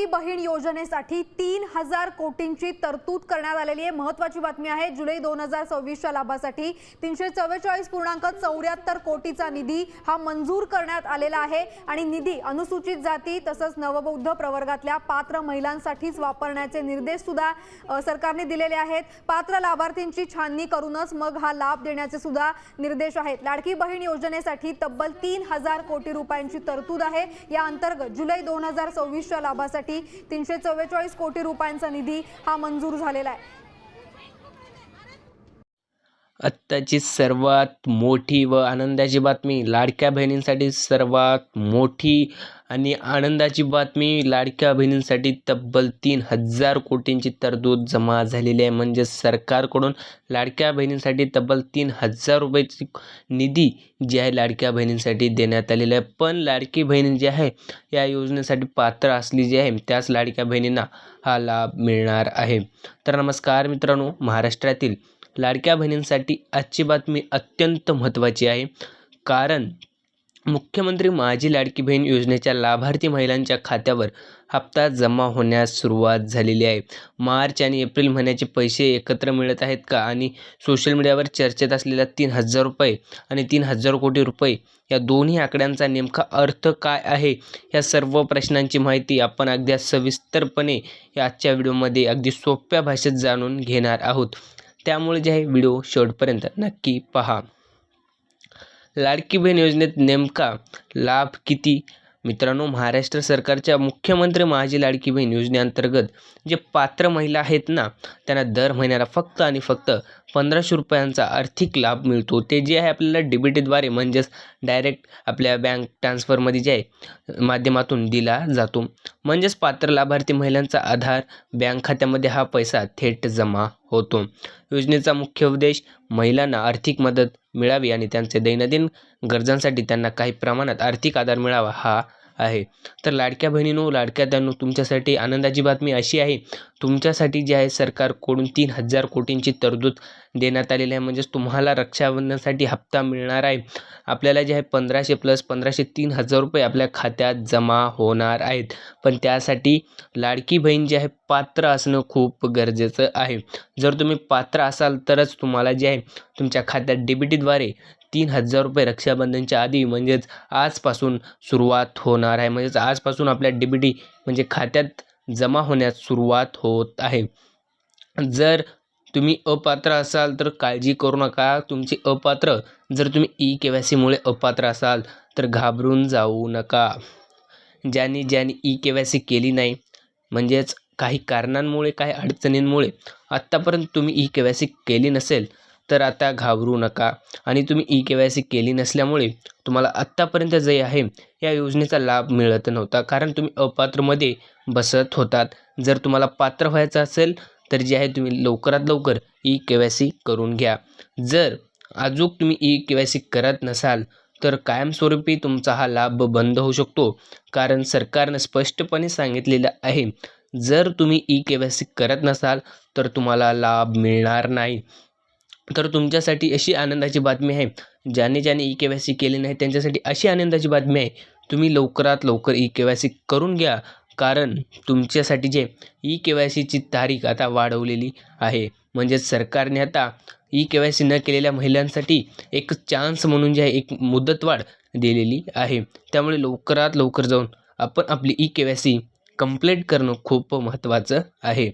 लाडकी बहीण योजनेसाठी 3000 कोटींची तरतूद करण्यात आलेली आहे। महत्त्वाची बातमी आहे। जुलै 2024च्या लाभासाठी 344.74 कोटीचा निधी हा मंजूर करण्यात आलेला आहे आणि निधी अनुसूचित जाती तसंच नवबौद्ध प्रवर्गातल्या पात्र महिलांसाठीच वापरण्याचे निर्देश सुद्धा सरकारने दिलेले आहेत। पात्र लाभार्थींची छाननी करूनच मग हा लाभ देण्याचे सुद्धा निर्देश आहेत। लाडकी बहीण योजनेसाठी तब्बल 3000 कोटी रुपयांची तरतूद आहे। या अंतर्गत जुलै 2024च्या लाभासाठी 344 कोटी रुपयांचा निधी हा मंजूर झालेला आहे। आत्ताची सर्वात मोठी व आनंदाची बातमी, लाडक्या बहिणींसाठी सर्वात मोठी आणि आनंदाची बातमी, लाडक्या बहिणींसाठी तब्बल 3000 कोटींची तरतूद जमा झालेली आहे। म्हणजे सरकारकडून लाडक्या बहिणींसाठी तब्बल 3000 रुपयाची निधी जी आहे लाडक्या बहिणींसाठी देण्यात आलेला आहे। पण लाडकी बहीण जी आहे या योजनेसाठी पात्र असली जी आहे त्याच लाडक्या बहिणींना हा लाभ मिळणार आहे। तर नमस्कार मित्रांनो, महाराष्ट्रातील लाडक्या बहिणींसाठी आजची बातमी अत्यंत महत्त्वाची आहे। कारण मुख्यमंत्री माझी लाडकी बहीण योजनेच्या लाभार्थी महिलांच्या खात्यावर हप्ता जमा होण्यास सुरुवात झालेली आहे। मार्च आणि एप्रिल महिन्याचे पैसे एकत्र मिळत आहेत का आणि सोशल मीडियावर चर्चेत असलेल्या 3000 रुपये आणि 3000 कोटी रुपये या दोन्ही आकड्यांचा नेमका अर्थ काय आहे, या सर्व प्रश्नांची माहिती आपण अगदी सविस्तरपणे या आजच्या व्हिडिओमध्ये अगदी सोप्या भाषेत जाणून घेणार आहोत। त्यामुळे जे आहे व्हिडिओ शेवटपर्यंत नक्की पहा। लाडकी बहीण योजनेत नेमका लाभ किती? मित्रांनो, महाराष्ट्र सरकारच्या मुख्यमंत्री माझी लाडकी बहीण योजनेअंतर्गत जे पात्र महिला आहेत ना, त्यांना दर महिन्याला फक्त आणि फक्त 1500 रुपयांचा आर्थिक लाभ मिळतो। ते जे आहे आपल्याला DBTद्वारे म्हणजेच डायरेक्ट आपल्या बँक ट्रान्सफरमध्ये जे आहे माध्यमातून दिला जातो। म्हणजेच पात्र लाभार्थी महिलांचा आधार बँक खात्यामध्ये हा पैसा थेट जमा होतो। योजनेचा मुख्य उद्देश महिलांना आर्थिक मदत मिळावी आणि त्यांचे दैनंदिन गरजांसाठी त्यांना काही प्रमाणात आर्थिक आधार मिळावा हा आहे। तर लाडक्या बहिणींनो, लाडक्या ताईंनो, तुमच्यासाठी आनंदाची बातमी अशी आहे, तुमच्यासाठी जे आहे सरकारकडून 3000 कोटींची तरतूद देण्यात आलेली आहे। म्हणजेच तुम्हाला रक्षाबंधनासाठी हप्ता मिळणार आहे। आपल्याला जे आहे 1500 प्लस 1500 3000 रुपये आपल्या खात्यात जमा होणार आहेत। पण त्यासाठी लाडकी बहीण जी आहे पात्र असणं खूप गरजेचं आहे। जर तुम्ही पात्र असाल तरच तुम्हाला जे आहे तुमच्या खात्यात DBTद्वारे 3000 रुपये रक्षाबंधनच्या आधी म्हणजेच आजपासून सुरुवात होणार आहे। म्हणजेच आजपासून आपल्या DBT म्हणजे खात्यात जमा होण्यास सुरुवात होत आहे। जर तुम्ही अपात्र असाल तर काळजी करू नका, तुमची अपात्र जर तुम्ही eKYCमुळे अपात्र असाल तर घाबरून जाऊ नका। ज्यांनी eKYC केली नाही, म्हणजेच काही कारणांमुळे काही अडचणींमुळे आत्तापर्यंत तुम्ही eKYC केली नसेल तर आता घाबरू नका। आणि तुम्ही eKYC केली नसल्यामुळे तुम्हाला आत्तापर्यंत जे आहे या योजनेचा लाभ मिळत नव्हता, कारण तुम्ही अपात्रमध्ये बसत होतात। जर तुम्हाला पात्र व्हायचं असेल तर जे आहे तुम्ही लवकरात लवकर eKYC करून घ्या। जर अजून तुम्ही eKYC करत नसाल तर कायमस्वरूपी तुमचा हा लाभ बंद होऊ शकतो। कारण सरकारने स्पष्टपणे सांगितलेलं आहे, जर तुम्ही eKYC करत नसाल तर तुम्हाला लाभ मिळणार नाही। तर तुमच्यासाठी अशी आनंदाची बातमी आहे, ज्याने eKYC केले नाही त्यांच्यासाठी अशी आनंदाची बातमी आहे, तुम्ही लवकरात लवकर eKYC करून घ्या। कारण तुमच्यासाठी जे eKYCची तारीख आता वाढवलेली आहे। म्हणजेच सरकारने आता eKYC न केलेल्या महिलांसाठी एक चान्स म्हणून जे आहे एक मुदतवाढ दिलेली आहे। त्यामुळे लवकरात लवकर जाऊन आपण आपली eKYC कंप्लीट करणं खूप महत्त्वाचं आहे।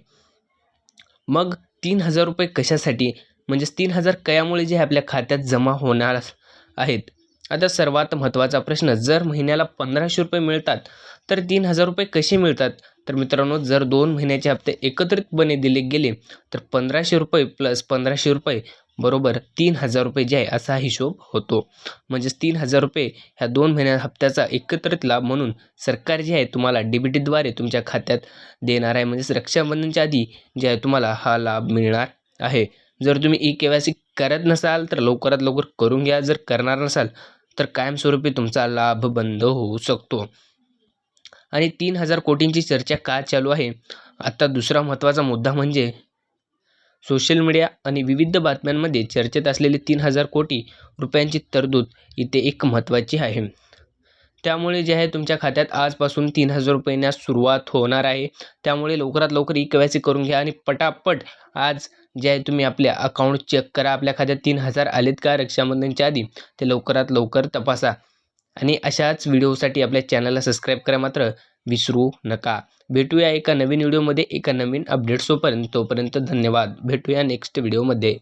मग 3000 रुपये कशासाठी, म्हणजेच 3000 कयामुळे जे आपल्या खात्यात जमा होणार आहेत? आता सर्वात महत्त्वाचा प्रश्न, जर महिन्याला 1500 रुपये मिळतात तर 3000 रुपये कसे मिळतात? तर मित्रांनो, जर 2 महिन्याचे हप्ते एकत्रितपणे दिले गेले तर 1500 रुपये प्लस 1500 रुपये बरोबर 3000 रुपये जे आहे असा हिशोब होतो। म्हणजेच 3000 रुपये ह्या 2 महिन्या हप्त्याचा एकत्रित लाभ म्हणून सरकार जे आहे तुम्हाला DBTद्वारे तुमच्या खात्यात देणार आहे। म्हणजेच रक्षाबंधनच्या आधी जे आहे तुम्हाला हा लाभ मिळणार आहे। जर तुम्ही eKYC करत नसाल तर लवकरात लवकर करून घ्या। जर करणार नसाल तर कायमस्वरूपी तुमचा लाभ बंद होऊ शकतो। आणि 3000 कोटींची चर्चा का चालू आहे? आता दुसरा महत्त्वाचा मुद्दा म्हणजे सोशल मीडिया आणि विविध बातम्यांमध्ये चर्चेत असलेली 3000 कोटी रुपयांची तरतूद इथे एक महत्त्वाची आहे। त्यामुळे जे आहे तुमच्या खात्यात आजपासून 3,000 रुपयांना सुरुवात होणार आहे. त्यामुळे लवकरात लवकर ई-के-वाय-सी करून घ्या आणि पटापट आज जे आहे तुम्ही आपल्या अकाउंट चेक करा. आपल्या खात्यात 3,000 आलेत का रक्षाबंधनच्या आधी ते लवकरात लवकर तपासा. आणि अशाच व्हिडिओसाठी आपल्या चॅनलला सबस्क्राईब करा मात्र विसरू नका. भेटूया एका नवीन व्हिडिओमध्ये एका नवीन अपडेट्सोपर्यंत. तोपर्यंत धन्यवाद. भेटूया नेक्स्ट व्हिडिओमध्ये.